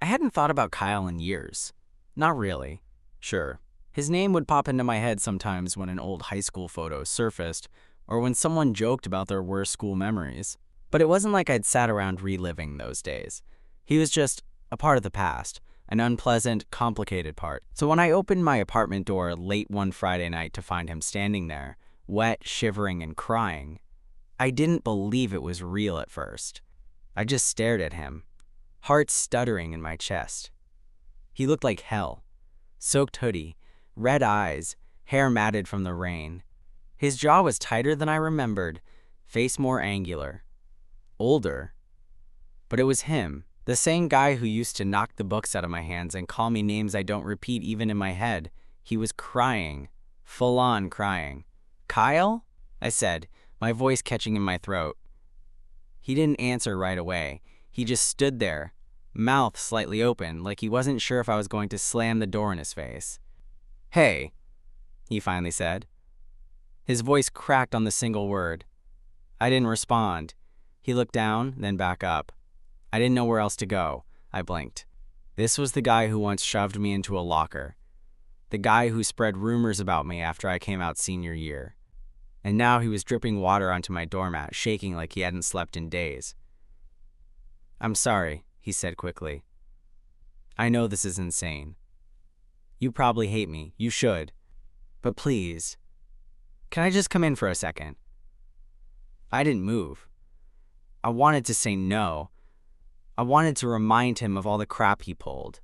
I hadn't thought about Kyle in years. Not really. Sure, his name would pop into my head sometimes when an old high school photo surfaced or when someone joked about their worst school memories. But it wasn't like I'd sat around reliving those days. He was just a part of the past, an unpleasant, complicated part. So when I opened my apartment door late one Friday night to find him standing there, wet, shivering, and crying, I didn't believe it was real at first. I just stared at him, heart stuttering in my chest. He looked like hell. Soaked hoodie, red eyes, hair matted from the rain. His jaw was tighter than I remembered, face more angular. Older. But it was him, the same guy who used to knock the books out of my hands and call me names I don't repeat even in my head. He was crying, full-on crying. "Kyle?" I said, my voice catching in my throat. He didn't answer right away. He just stood there, mouth slightly open, like he wasn't sure if I was going to slam the door in his face. "Hey," he finally said. His voice cracked on the single word. I didn't respond. He looked down, then back up. I didn't know where else to go. I blinked. This was the guy who once shoved me into a locker. The guy who spread rumors about me after I came out senior year. And now he was dripping water onto my doormat, shaking like he hadn't slept in days. "I'm sorry," he said quickly. "I know this is insane. You probably hate me. You should. But please, can I just come in for a second?" I didn't move. I wanted to say no. I wanted to remind him of all the crap he pulled.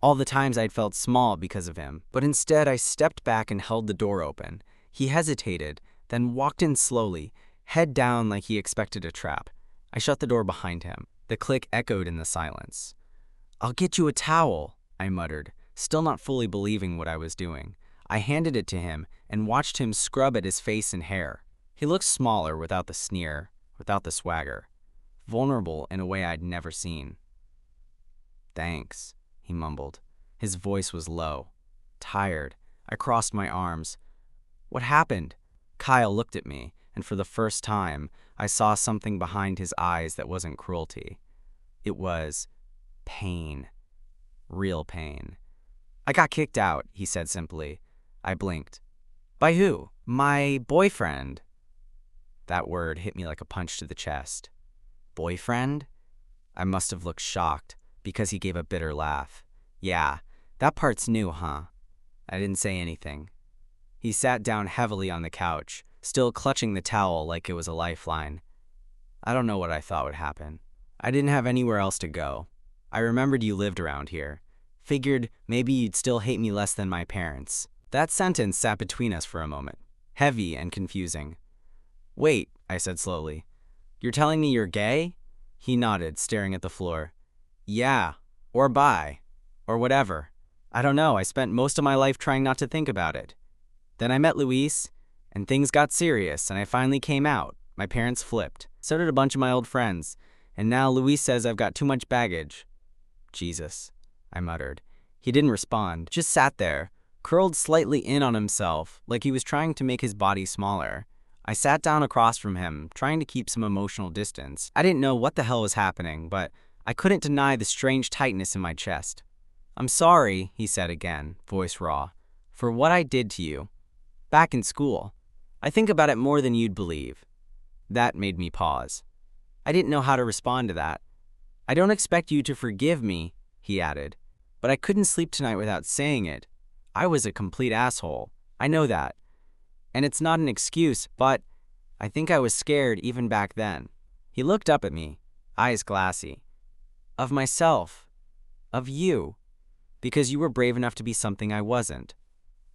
All the times I'd felt small because of him. But instead, I stepped back and held the door open. He hesitated, then walked in slowly, head down like he expected a trap. I shut the door behind him. The click echoed in the silence. "I'll get you a towel," I muttered, still not fully believing what I was doing. I handed it to him and watched him scrub at his face and hair. He looked smaller without the sneer, without the swagger. Vulnerable in a way I'd never seen. "Thanks," he mumbled. His voice was low, tired. I crossed my arms. "What happened?" Kyle looked at me, and for the first time, I saw something behind his eyes that wasn't cruelty. It was pain. Real pain. "I got kicked out," he said simply. I blinked. "By who?" "My boyfriend." That word hit me like a punch to the chest. Boyfriend? I must have looked shocked, because he gave a bitter laugh. "Yeah, that part's new, huh?" I didn't say anything. He sat down heavily on the couch, still clutching the towel like it was a lifeline. I don't know what I thought would happen. I didn't have anywhere else to go. I remembered you lived around here. Figured maybe you'd still hate me less than my parents. That sentence sat between us for a moment, heavy and confusing. "Wait," I said slowly. "You're telling me you're gay?" He nodded, staring at the floor. "Yeah, or bi, or whatever. I don't know, I spent most of my life trying not to think about it. Then I met Luis, and things got serious, and I finally came out. My parents flipped. So did a bunch of my old friends. And now Luis says I've got too much baggage." "Jesus," I muttered. He didn't respond, just sat there, curled slightly in on himself, like he was trying to make his body smaller. I sat down across from him, trying to keep some emotional distance. I didn't know what the hell was happening, but I couldn't deny the strange tightness in my chest. "I'm sorry," he said again, voice raw, "for what I did to you. Back in school. I think about it more than you'd believe." That made me pause. I didn't know how to respond to that. "I don't expect you to forgive me," he added, "but I couldn't sleep tonight without saying it. I was a complete asshole. I know that. And it's not an excuse, but I think I was scared even back then." He looked up at me, eyes glassy. "Of myself. Of you. Because you were brave enough to be something I wasn't."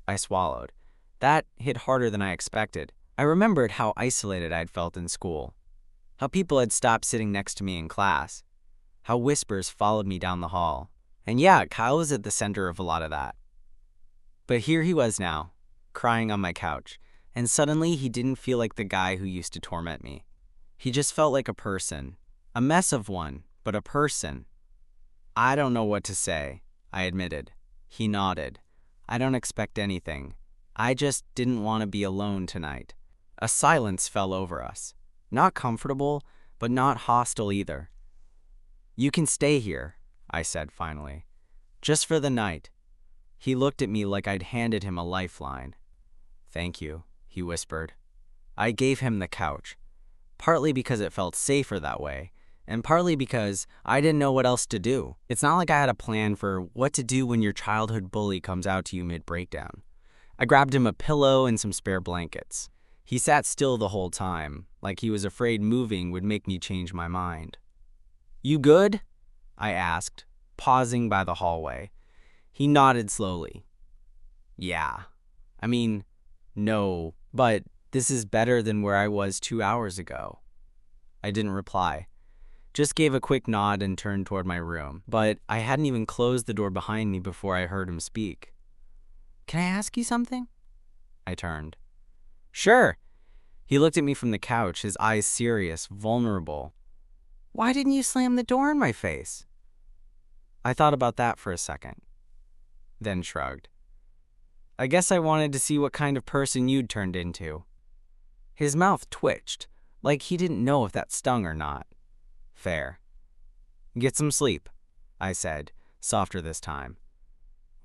I swallowed. That hit harder than I expected. I remembered how isolated I'd felt in school. How people had stopped sitting next to me in class. How whispers followed me down the hall. And yeah, Kyle was at the center of a lot of that. But here he was now, crying on my couch. And suddenly he didn't feel like the guy who used to torment me. He just felt like a person. A mess of one, but a person. "I don't know what to say," I admitted. He nodded. "I don't expect anything. I just didn't want to be alone tonight." A silence fell over us. Not comfortable, but not hostile either. "You can stay here," I said finally. Just for the night. He looked at me like I'd handed him a lifeline. Thank you, he whispered. I gave him the couch, partly because it felt safer that way, and partly because I didn't know what else to do. It's not like I had a plan for what to do when your childhood bully comes out to you mid-breakdown. I grabbed him a pillow and some spare blankets. He sat still the whole time, like he was afraid moving would make me change my mind. You good? I asked, pausing by the hallway. He nodded slowly. Yeah. I mean, no, but this is better than where I was 2 hours ago. I didn't reply, just gave a quick nod and turned toward my room, but I hadn't even closed the door behind me before I heard him speak. Can I ask you something? I turned. Sure. He looked at me from the couch, his eyes serious, vulnerable. Why didn't you slam the door in my face? I thought about that for a second, then shrugged. I guess I wanted to see what kind of person you'd turned into. His mouth twitched, like he didn't know if that stung or not. Fair. Get some sleep, I said, softer this time.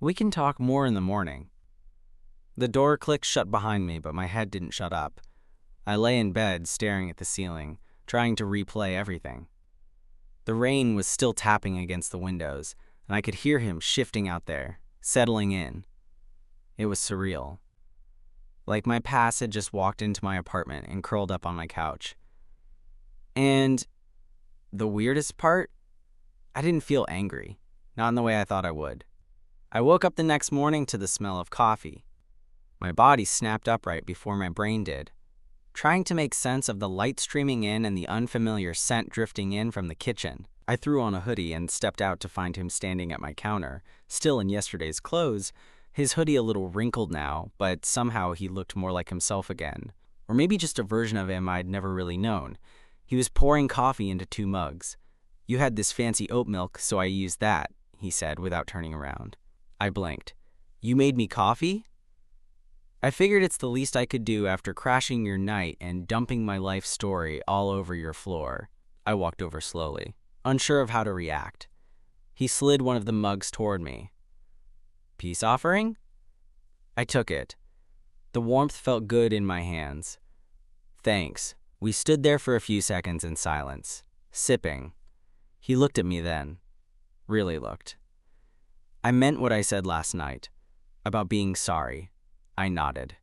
We can talk more in the morning. The door clicked shut behind me, but my head didn't shut up. I lay in bed, staring at the ceiling, trying to replay everything. The rain was still tapping against the windows, and I could hear him shifting out there, settling in. It was surreal. Like my past had just walked into my apartment and curled up on my couch. And the weirdest part? I didn't feel angry, not in the way I thought I would. I woke up the next morning to the smell of coffee. My body snapped upright before my brain did, trying to make sense of the light streaming in and the unfamiliar scent drifting in from the kitchen. I threw on a hoodie and stepped out to find him standing at my counter, still in yesterday's clothes, his hoodie a little wrinkled now, but somehow he looked more like himself again. Or maybe just a version of him I'd never really known. He was pouring coffee into 2 mugs. You had this fancy oat milk, so I used that, he said without turning around. I blinked. You made me coffee? I figured it's the least I could do after crashing your night and dumping my life story all over your floor. I walked over slowly, unsure of how to react. He slid one of the mugs toward me. Peace offering? I took it. The warmth felt good in my hands. Thanks. We stood there for a few seconds in silence, sipping. He looked at me then. Really looked. I meant what I said last night, about being sorry. I nodded.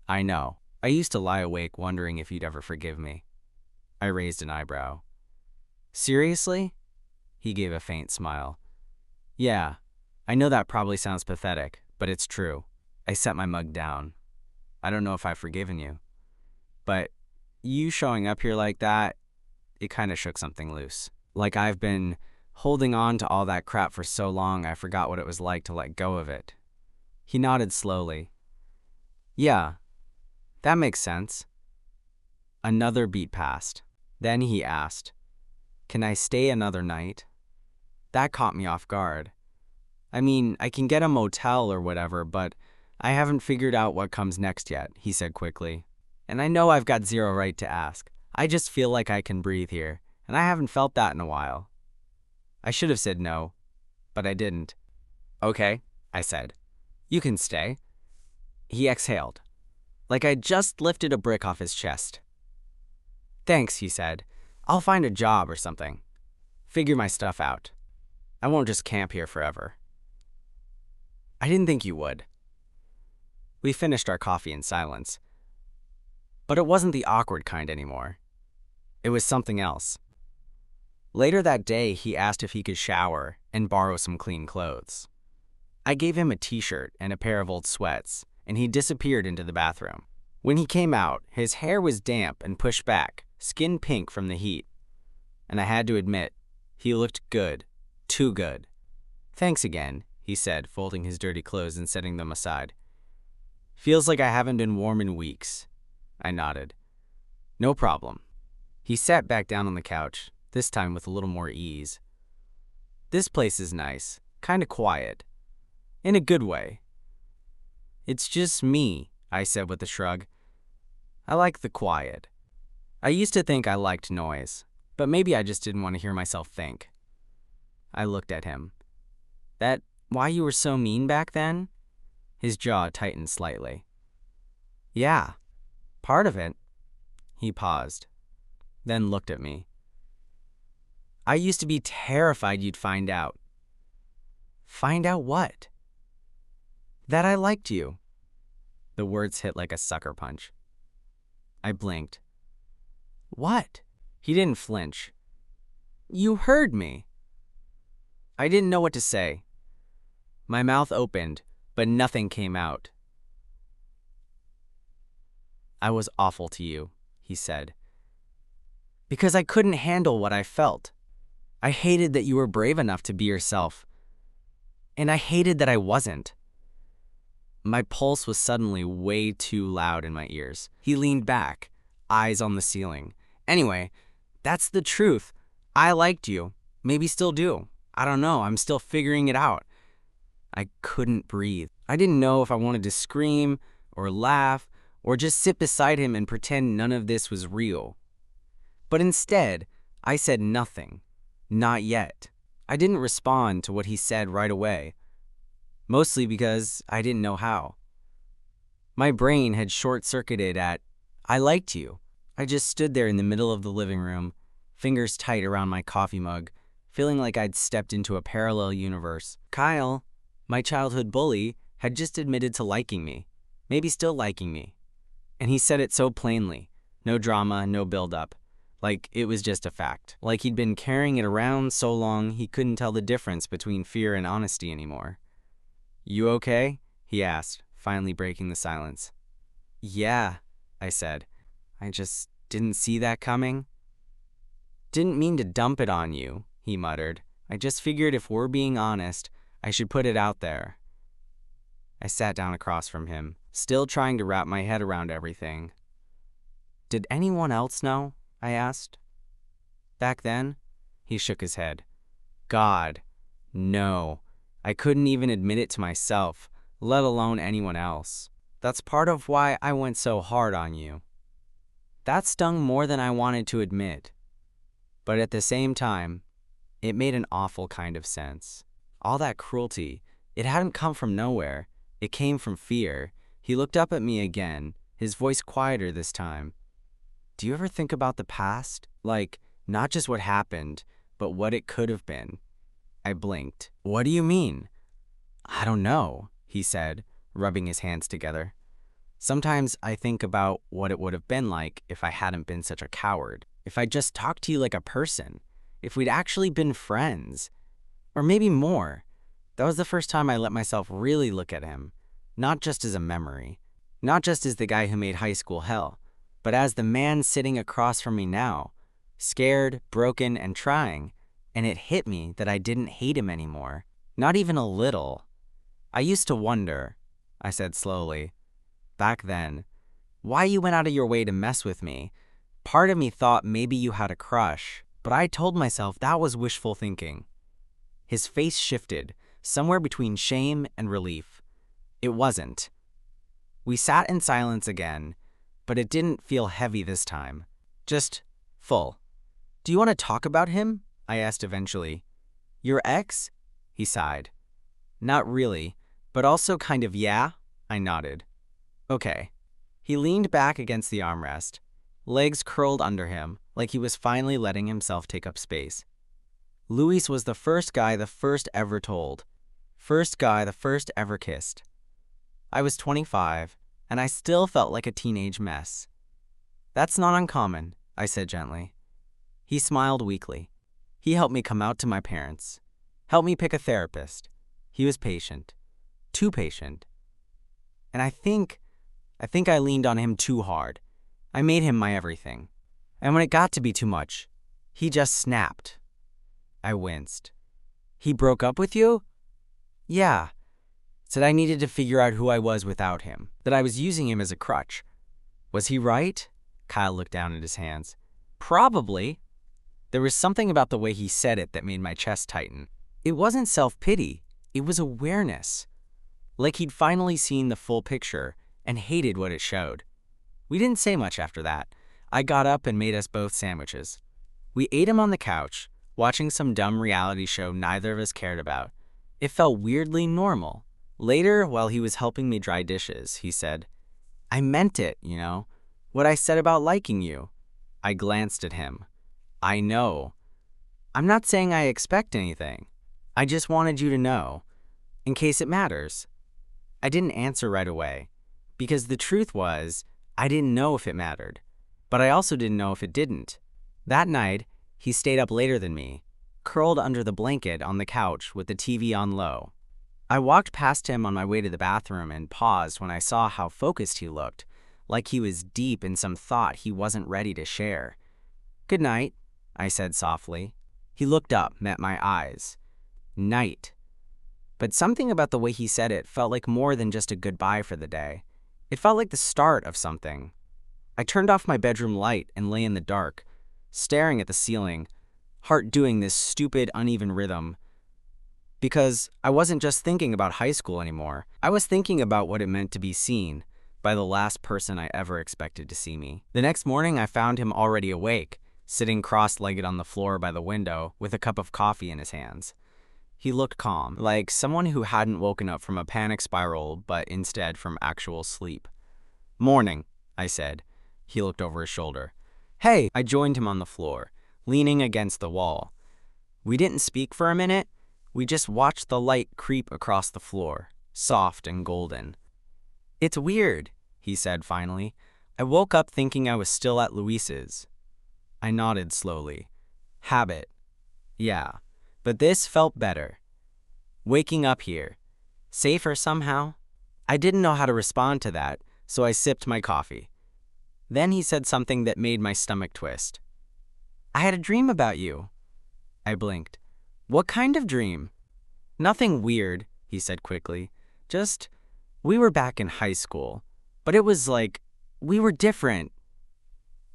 I know. I used to lie awake wondering if you'd ever forgive me. I raised an eyebrow. Seriously? He gave a faint smile. Yeah, I know that probably sounds pathetic, but it's true. I set my mug down. I don't know if I've forgiven you. But you showing up here like that, it kind of shook something loose. Like I've been holding on to all that crap for so long I forgot what it was like to let go of it. He nodded slowly. Yeah, that makes sense. Another beat passed. Then he asked, Can I stay another night? That caught me off guard. I mean, I can get a motel or whatever, but I haven't figured out what comes next yet, he said quickly. And I know I've got zero right to ask. I just feel like I can breathe here, and I haven't felt that in a while. I should have said no, but I didn't. Okay, I said. You can stay. He exhaled, like I'd just lifted a brick off his chest. Thanks, he said. I'll find a job or something. Figure my stuff out. I won't just camp here forever. I didn't think you would. We finished our coffee in silence. But it wasn't the awkward kind anymore. It was something else. Later that day, he asked if he could shower and borrow some clean clothes. I gave him a t-shirt and a pair of old sweats, and he disappeared into the bathroom. When he came out, his hair was damp and pushed back, skin pink from the heat. And I had to admit, he looked good. Too good. Thanks again, he said, folding his dirty clothes and setting them aside. Feels like I haven't been warm in weeks. I nodded. No problem. He sat back down on the couch, this time with a little more ease. This place is nice, kind of quiet. In a good way. It's just me, I said with a shrug. I like the quiet. I used to think I liked noise, but maybe I just didn't want to hear myself think. I looked at him. That why you were so mean back then? His jaw tightened slightly. Yeah, part of it. He paused, then looked at me. I used to be terrified you'd find out. Find out what? That I liked you. The words hit like a sucker punch. I blinked. What? He didn't flinch. You heard me. I didn't know what to say. My mouth opened, but nothing came out. I was awful to you, he said. Because I couldn't handle what I felt. I hated that you were brave enough to be yourself. And I hated that I wasn't. My pulse was suddenly way too loud in my ears. He leaned back, eyes on the ceiling. Anyway, that's the truth. I liked you. Maybe still do. I don't know. I'm still figuring it out. I couldn't breathe. I didn't know if I wanted to scream or laugh or just sit beside him and pretend none of this was real. But instead, I said nothing. Not yet. I didn't respond to what he said right away. Mostly because I didn't know how. My brain had short-circuited at, I liked you. I just stood there in the middle of the living room, fingers tight around my coffee mug, feeling like I'd stepped into a parallel universe. Kyle, my childhood bully, had just admitted to liking me, maybe still liking me. And he said it so plainly, no drama, no build-up, like it was just a fact. Like he'd been carrying it around so long he couldn't tell the difference between fear and honesty anymore. You okay? He asked, finally breaking the silence. Yeah, I said. I just didn't see that coming. Didn't mean to dump it on you, he muttered. I just figured if we're being honest, I should put it out there. I sat down across from him, still trying to wrap my head around everything. Did anyone else know? I asked. Back then? He shook his head. God, no. I couldn't even admit it to myself, let alone anyone else. That's part of why I went so hard on you. That stung more than I wanted to admit. But at the same time, it made an awful kind of sense. All that cruelty, it hadn't come from nowhere. It came from fear. He looked up at me again, his voice quieter this time. Do you ever think about the past? Like, not just what happened, but what it could have been? I blinked. What do you mean? I don't know, he said, rubbing his hands together. Sometimes I think about what it would have been like if I hadn't been such a coward. If I'd just talked to you like a person. If we'd actually been friends. Or maybe more. That was the first time I let myself really look at him. Not just as a memory. Not just as the guy who made high school hell. But as the man sitting across from me now. Scared, broken, and trying. And it hit me that I didn't hate him anymore. Not even a little. I used to wonder, I said slowly, back then, why you went out of your way to mess with me. Part of me thought maybe you had a crush, but I told myself that was wishful thinking. His face shifted, somewhere between shame and relief. It wasn't. We sat in silence again, but it didn't feel heavy this time. Just full. Do you want to talk about him? I asked eventually. Your ex? He sighed. Not really, but also kind of yeah, I nodded. Okay. He leaned back against the armrest, legs curled under him, like he was finally letting himself take up space. Luis was the first guy the first ever told. First guy the first ever kissed. I was 25, and I still felt like a teenage mess. That's not uncommon, I said gently. He smiled weakly. He helped me come out to my parents. Helped me pick a therapist. He was patient. Too patient. And I think I leaned on him too hard. I made him my everything. And when it got to be too much, he just snapped. I winced. He broke up with you? Yeah. Said I needed to figure out who I was without him. That I was using him as a crutch. Was he right? Kyle looked down at his hands. Probably. There was something about the way he said it that made my chest tighten. It wasn't self-pity. It was awareness. Like he'd finally seen the full picture and hated what it showed. We didn't say much after that. I got up and made us both sandwiches. We ate them on the couch, watching some dumb reality show neither of us cared about. It felt weirdly normal. Later, while he was helping me dry dishes, he said, "I meant it, you know, what I said about liking you." I glanced at him. "I know. I'm not saying I expect anything. I just wanted you to know, in case it matters." I didn't answer right away, because the truth was, I didn't know if it mattered, but I also didn't know if it didn't. That night, he stayed up later than me, curled under the blanket on the couch with the TV on low. I walked past him on my way to the bathroom and paused when I saw how focused he looked, like he was deep in some thought he wasn't ready to share. "Good night," I said softly. He looked up, met my eyes. Night. But something about the way he said it felt like more than just a goodbye for the day. It felt like the start of something. I turned off my bedroom light and lay in the dark, staring at the ceiling, heart doing this stupid, uneven rhythm. Because I wasn't just thinking about high school anymore. I was thinking about what it meant to be seen by the last person I ever expected to see me. The next morning, I found him already awake, sitting cross-legged on the floor by the window with a cup of coffee in his hands. He looked calm, like someone who hadn't woken up from a panic spiral, but instead from actual sleep. "Morning," I said. He looked over his shoulder. "Hey!" I joined him on the floor, leaning against the wall. We didn't speak for a minute. We just watched the light creep across the floor, soft and golden. "It's weird," he said finally. "I woke up thinking I was still at Luis's." I nodded slowly. "Habit. Yeah. But this felt better. Waking up here. Safer somehow." I didn't know how to respond to that, so I sipped my coffee. Then he said something that made my stomach twist. "I had a dream about you." I blinked. "What kind of dream?" "Nothing weird," he said quickly. "Just, we were back in high school. But it was like, we were different.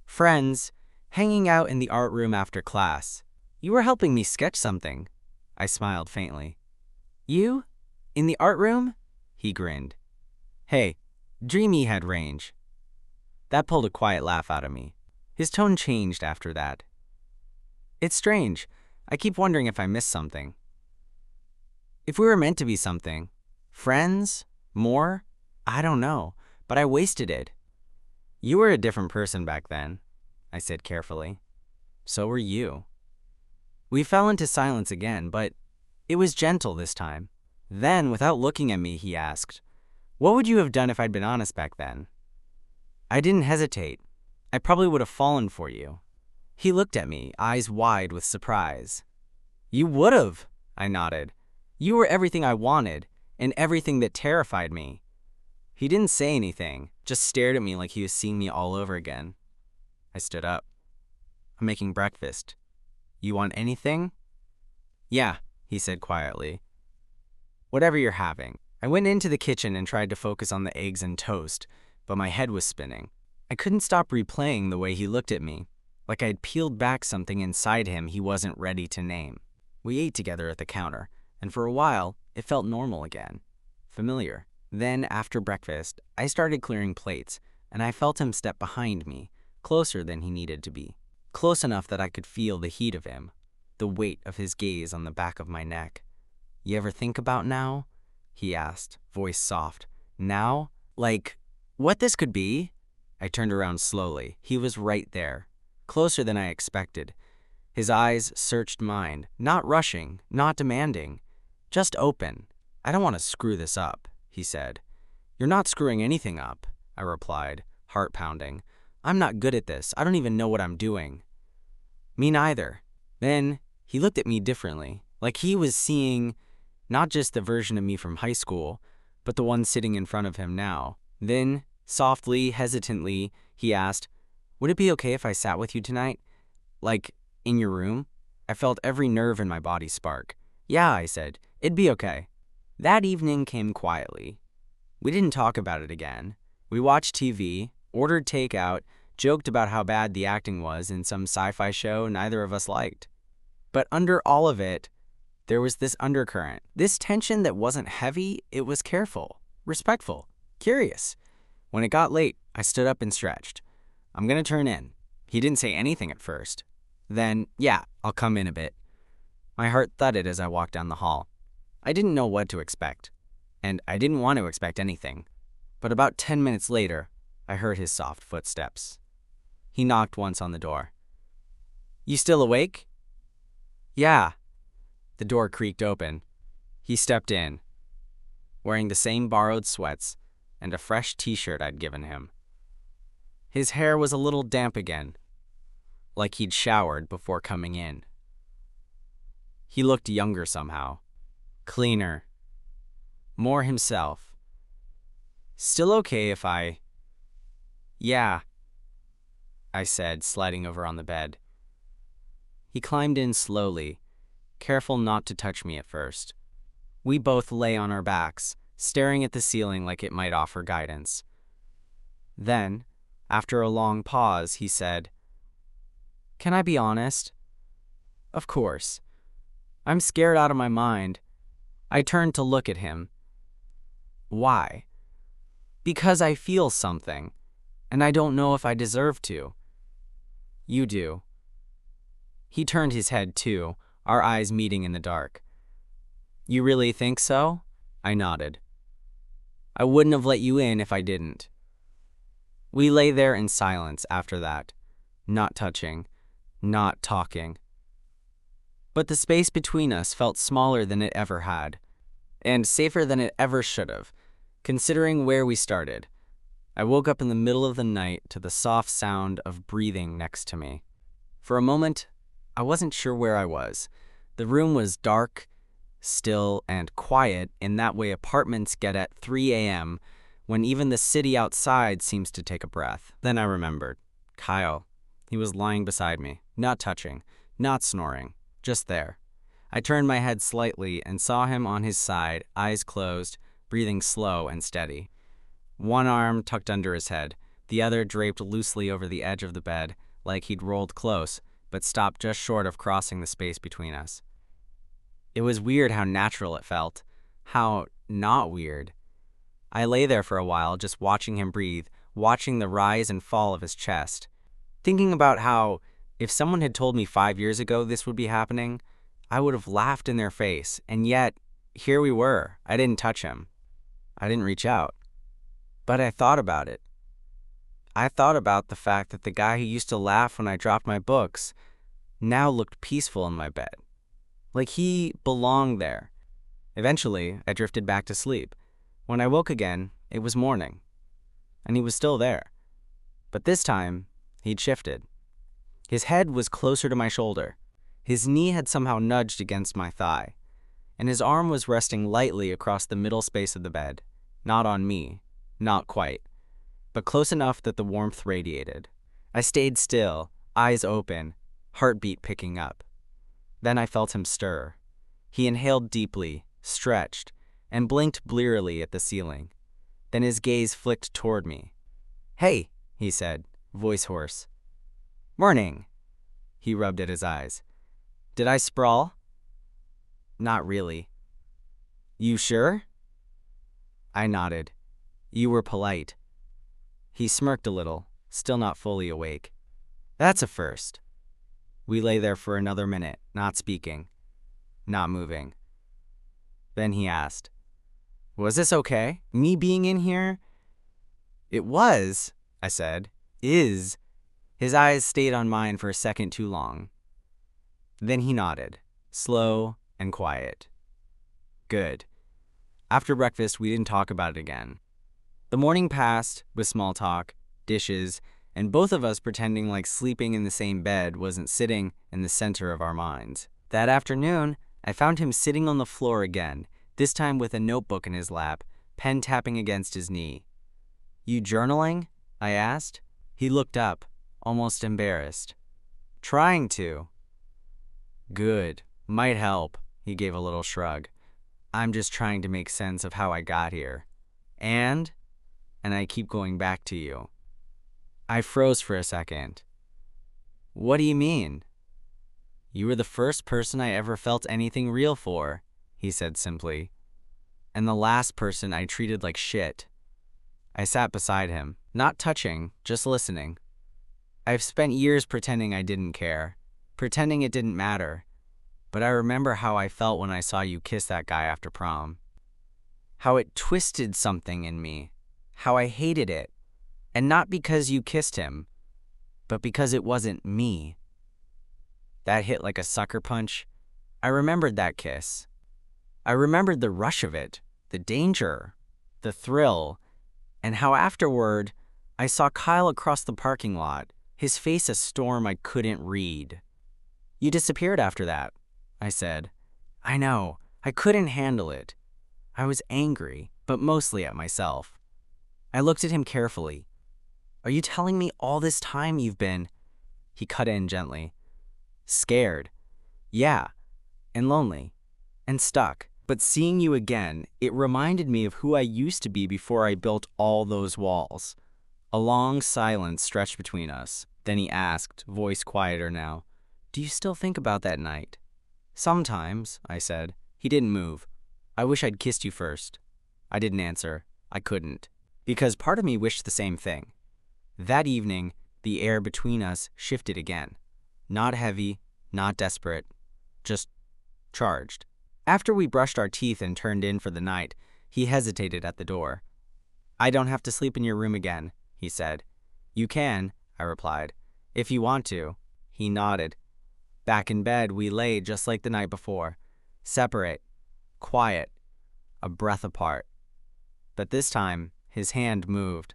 Friends, hanging out in the art room after class. You were helping me sketch something." I smiled faintly. "You? In the art room?" He grinned. "Hey, dreamy had range." That pulled a quiet laugh out of me. His tone changed after that. "It's strange. I keep wondering if I missed something. If we were meant to be something. Friends? More? I don't know, but I wasted it." "You were a different person back then," I said carefully. "So were you." We fell into silence again, but it was gentle this time. Then, without looking at me, he asked, "What would you have done if I'd been honest back then?" I didn't hesitate. "I probably would have fallen for you." He looked at me, eyes wide with surprise. "You would have," I nodded. "You were everything I wanted, and everything that terrified me." He didn't say anything, just stared at me like he was seeing me all over again. I stood up. "I'm making breakfast. You want anything?" "Yeah," he said quietly. "Whatever you're having." I went into the kitchen and tried to focus on the eggs and toast, but my head was spinning. I couldn't stop replaying the way he looked at me, like I'd peeled back something inside him he wasn't ready to name. We ate together at the counter, and for a while, it felt normal again. Familiar. Then, after breakfast, I started clearing plates, and I felt him step behind me, closer than he needed to be. Close enough that I could feel the heat of him, the weight of his gaze on the back of my neck. "You ever think about now?" he asked, voice soft. "Now? Like, what this could be?" I turned around slowly. He was right there, closer than I expected. His eyes searched mine, not rushing, not demanding, just open. "I don't want to screw this up," he said. "You're not screwing anything up," I replied, heart pounding. "I'm not good at this. I don't even know what I'm doing." "Me neither." Then he looked at me differently, like he was seeing not just the version of me from high school, but the one sitting in front of him now. Then, softly, hesitantly, he asked, "Would it be okay if I sat with you tonight? Like, in your room?" I felt every nerve in my body spark. "Yeah," I said, "it'd be okay." That evening came quietly. We didn't talk about it again. We watched TV, ordered takeout, joked about how bad the acting was in some sci-fi show neither of us liked. But under all of it, there was this undercurrent, this tension that wasn't heavy, it was careful, respectful, curious. When it got late, I stood up and stretched. "I'm gonna turn in." He didn't say anything at first. Then, "Yeah, I'll come in a bit." My heart thudded as I walked down the hall. I didn't know what to expect, and I didn't want to expect anything. But about 10 minutes later, I heard his soft footsteps. He knocked once on the door. "You still awake?" "Yeah." The door creaked open. He stepped in, wearing the same borrowed sweats and a fresh t-shirt I'd given him. His hair was a little damp again, like he'd showered before coming in. He looked younger somehow, cleaner, more himself. "Still okay if I—" "Yeah," I said, sliding over on the bed. He climbed in slowly, careful not to touch me at first. We both lay on our backs, staring at the ceiling like it might offer guidance. Then, after a long pause, he said, "Can I be honest?" "Of course." "I'm scared out of my mind." I turned to look at him. "Why?" "Because I feel something, and I don't know if I deserve to." "You do." He turned his head too, our eyes meeting in the dark. "You really think so?" I nodded. "I wouldn't have let you in if I didn't." We lay there in silence after that, not touching, not talking. But the space between us felt smaller than it ever had, and safer than it ever should have, considering where we started. I woke up in the middle of the night to the soft sound of breathing next to me. For a moment, I wasn't sure where I was. The room was dark, still, and quiet in that way apartments get at 3 a.m. when even the city outside seems to take a breath. Then I remembered. Kyle. He was lying beside me, not touching, not snoring, just there. I turned my head slightly and saw him on his side, eyes closed, breathing slow and steady. One arm tucked under his head, the other draped loosely over the edge of the bed, like he'd rolled close, but stopped just short of crossing the space between us. It was weird how natural it felt, how not weird. I lay there for a while just watching him breathe, watching the rise and fall of his chest, thinking about how, if someone had told me 5 years ago this would be happening, I would have laughed in their face, and yet, here we were. I didn't touch him. I didn't reach out. But I thought about it. I thought about the fact that the guy who used to laugh when I dropped my books now looked peaceful in my bed, like he belonged there. Eventually, I drifted back to sleep. When I woke again, it was morning, and he was still there. But this time, he'd shifted. His head was closer to my shoulder. His knee had somehow nudged against my thigh, and his arm was resting lightly across the middle space of the bed, not on me, not quite, but close enough that the warmth radiated. I stayed still, eyes open, heartbeat picking up. Then I felt him stir. He inhaled deeply, stretched, and blinked blearily at the ceiling. Then his gaze flicked toward me. "Hey," he said, voice hoarse. "Morning." He rubbed at his eyes. "Did I sprawl?" "Not really." "You sure?" I nodded. "You were polite." He smirked a little, still not fully awake. "That's a first." We lay there for another minute, not speaking, not moving. Then he asked, "Was this okay? Me being in here?" "It was," I said. "Is." His eyes stayed on mine for a second too long. Then he nodded, slow and quiet. "Good." After breakfast, we didn't talk about it again. The morning passed with small talk, dishes, and both of us pretending like sleeping in the same bed wasn't sitting in the center of our minds. That afternoon, I found him sitting on the floor again, this time with a notebook in his lap, pen tapping against his knee. "You journaling?" I asked. He looked up, almost embarrassed. "Trying to." "Good. Might help." He gave a little shrug. "I'm just trying to make sense of how I got here. And I keep going back to you." I froze for a second. "What do you mean?" "You were the first person I ever felt anything real for," he said simply. "And the last person I treated like shit." I sat beside him, not touching, just listening. I've spent years pretending I didn't care, pretending it didn't matter. but I remember how I felt when I saw you kiss that guy after prom. How it twisted something in me. How I hated it. And not because you kissed him, but because it wasn't me. That hit like a sucker punch. I remembered that kiss. I remembered the rush of it, the danger, the thrill, and how afterward I saw Kyle across the parking lot, his face a storm I couldn't read. You disappeared after that, I said. I know, I couldn't handle it. I was angry, but mostly at myself. I looked at him carefully. Are you telling me all this time you've been... He cut in gently. Scared. Yeah, and lonely, and stuck. But seeing you again, it reminded me of who I used to be before I built all those walls. A long silence stretched between us. Then he asked, voice quieter now, do you still think about that night? Sometimes, I said. He didn't move. I wish I'd kissed you first. I didn't answer. I couldn't. Because part of me wished the same thing. That evening, the air between us shifted again. Not heavy, not desperate, just charged. After we brushed our teeth and turned in for the night, he hesitated at the door. I don't have to sleep in your room again, he said. You can, I replied. If you want to. He nodded. Back in bed, we lay just like the night before. Separate. Quiet. A breath apart. But this time, his hand moved.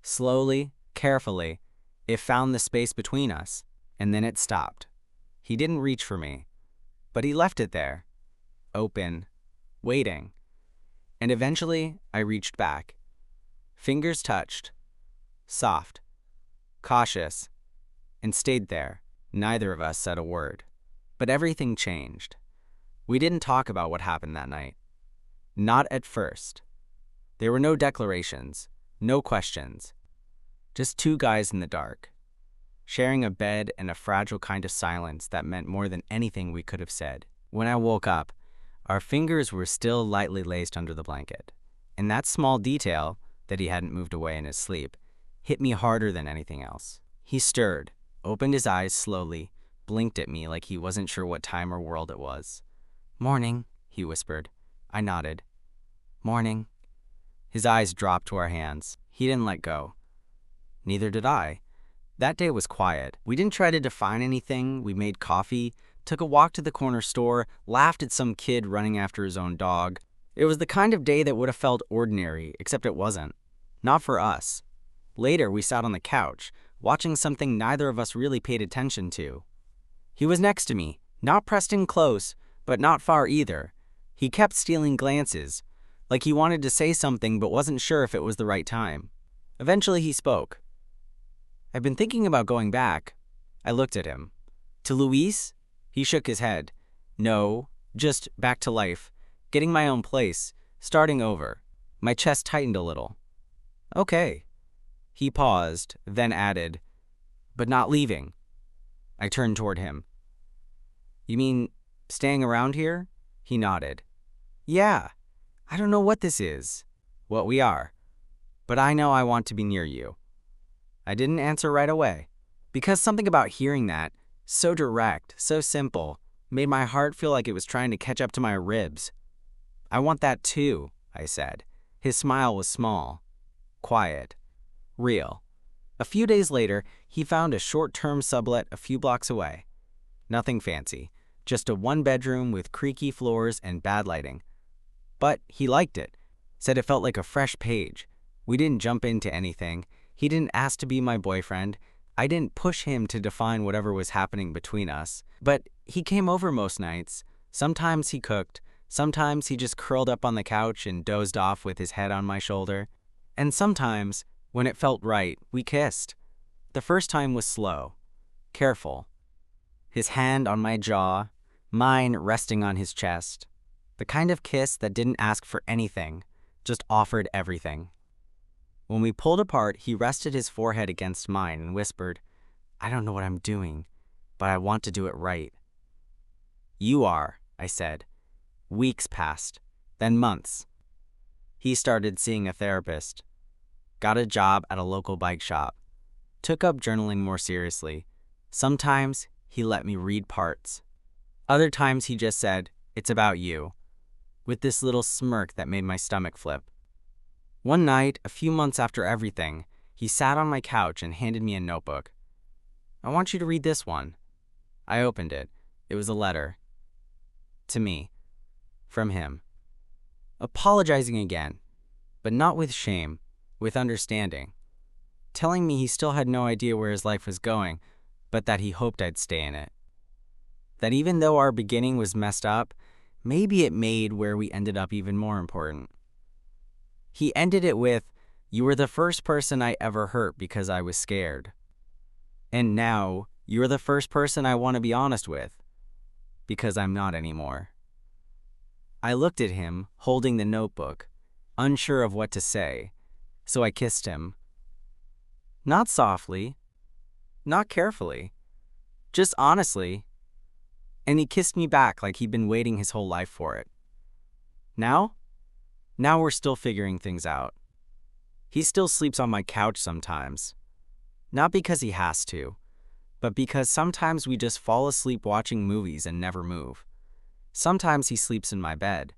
Slowly, carefully, it found the space between us, and then it stopped. He didn't reach for me, but he left it there, open, waiting. And eventually, I reached back. Fingers touched, soft, cautious, and stayed there. Neither of us said a word. But everything changed. We didn't talk about what happened that night. Not at first. There were no declarations, no questions. Just two guys in the dark, sharing a bed and a fragile kind of silence that meant more than anything we could have said. When I woke up, our fingers were still lightly laced under the blanket. And that small detail, that he hadn't moved away in his sleep, hit me harder than anything else. He stirred, opened his eyes slowly, blinked at me like he wasn't sure what time or world it was. Morning, he whispered. I nodded. Morning. His eyes dropped to our hands. He didn't let go. Neither did I. That day was quiet. We didn't try to define anything. We made coffee, took a walk to the corner store, laughed at some kid running after his own dog. It was the kind of day that would have felt ordinary, except it wasn't. Not for us. Later, we sat on the couch, watching something neither of us really paid attention to. He was next to me, not pressed in close, but not far either. He kept stealing glances, like he wanted to say something but wasn't sure if it was the right time. Eventually, he spoke. I've been thinking about going back. I looked at him. To Luis? He shook his head. No, just back to life. Getting my own place. Starting over. My chest tightened a little. Okay. He paused, then added, but not leaving. I turned toward him. You mean staying around here? He nodded. Yeah. I don't know what this is. What we are. But I know I want to be near you. I didn't answer right away, because something about hearing that, so direct, so simple, made my heart feel like it was trying to catch up to my ribs. I want that too, I said. His smile was small, quiet, real. A few days later, he found a short-term sublet a few blocks away. Nothing fancy, just a one-bedroom with creaky floors and bad lighting. But he liked it, said it felt like a fresh page. We didn't jump into anything. He didn't ask to be my boyfriend. I didn't push him to define whatever was happening between us. But he came over most nights. Sometimes he cooked. Sometimes he just curled up on the couch and dozed off with his head on my shoulder. And sometimes, when it felt right, we kissed. The first time was slow, careful. His hand on my jaw, mine resting on his chest. The kind of kiss that didn't ask for anything, just offered everything. When we pulled apart, he rested his forehead against mine and whispered, I don't know what I'm doing, but I want to do it right. You are, I said. Weeks passed, then months. He started seeing a therapist, got a job at a local bike shop, took up journaling more seriously. Sometimes he let me read parts. Other times he just said, "It's about you," with this little smirk that made my stomach flip. One night, a few months after everything, he sat on my couch and handed me a notebook. "I want you to read this one." I opened it. It was a letter. To me. From him. Apologizing again, but not with shame, with understanding. Telling me he still had no idea where his life was going, but that he hoped I'd stay in it. That even though our beginning was messed up, maybe it made where we ended up even more important. He ended it with, "You were the first person I ever hurt because I was scared. And now, you're the first person I want to be honest with, because I'm not anymore." I looked at him, holding the notebook, unsure of what to say, so I kissed him. Not softly, not carefully, just honestly. And he kissed me back like he'd been waiting his whole life for it. Now we're still figuring things out. He still sleeps on my couch sometimes. Not because he has to, but because sometimes we just fall asleep watching movies and never move. Sometimes he sleeps in my bed.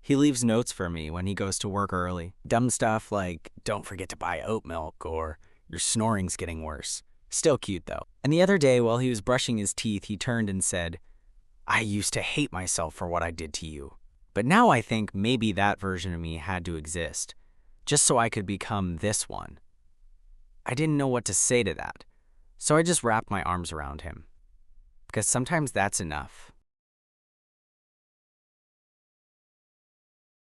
He leaves notes for me when he goes to work early. Dumb stuff like, "Don't forget to buy oat milk," or "Your snoring's getting worse." Still cute though. And the other day while he was brushing his teeth, he turned and said, "I used to hate myself for what I did to you. But now I think maybe that version of me had to exist, just so I could become this one." I didn't know what to say to that, so I just wrapped my arms around him. Because sometimes that's enough.